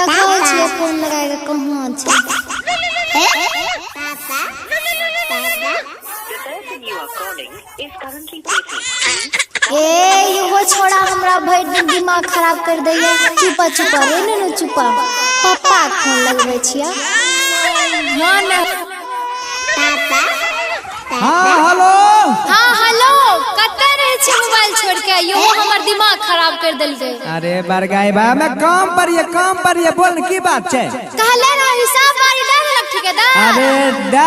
देखो छिए फोन लगाए कहां छै ए यो छोड़ा हमरा भर दिन दिमाग खराब कर दैया। चुपा चुपा रे न चुपा पापा फोन लगबै छिया। हां ना हां हेलो हां हेलो कतै रहे छी मोबाइल छोड़ के यो हमर दिमाग खराब कर देलकै। अरे बरगाई बा मैं काम पर ये बोल की बात छै। कहले ना हिसाब बारी दे देलक ठेकेदार। अरे दे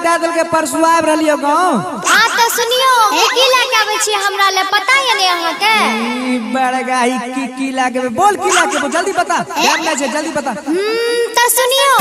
दल के परसु आब रहलियो गांव। हां त सुनियो की लेके आबै छी हमरा ले पता य ने अहाँ के। ई बरगाई की लेके बोल की लेके जल्दी बता। टाइम नै छै जल्दी बता। त सुनियो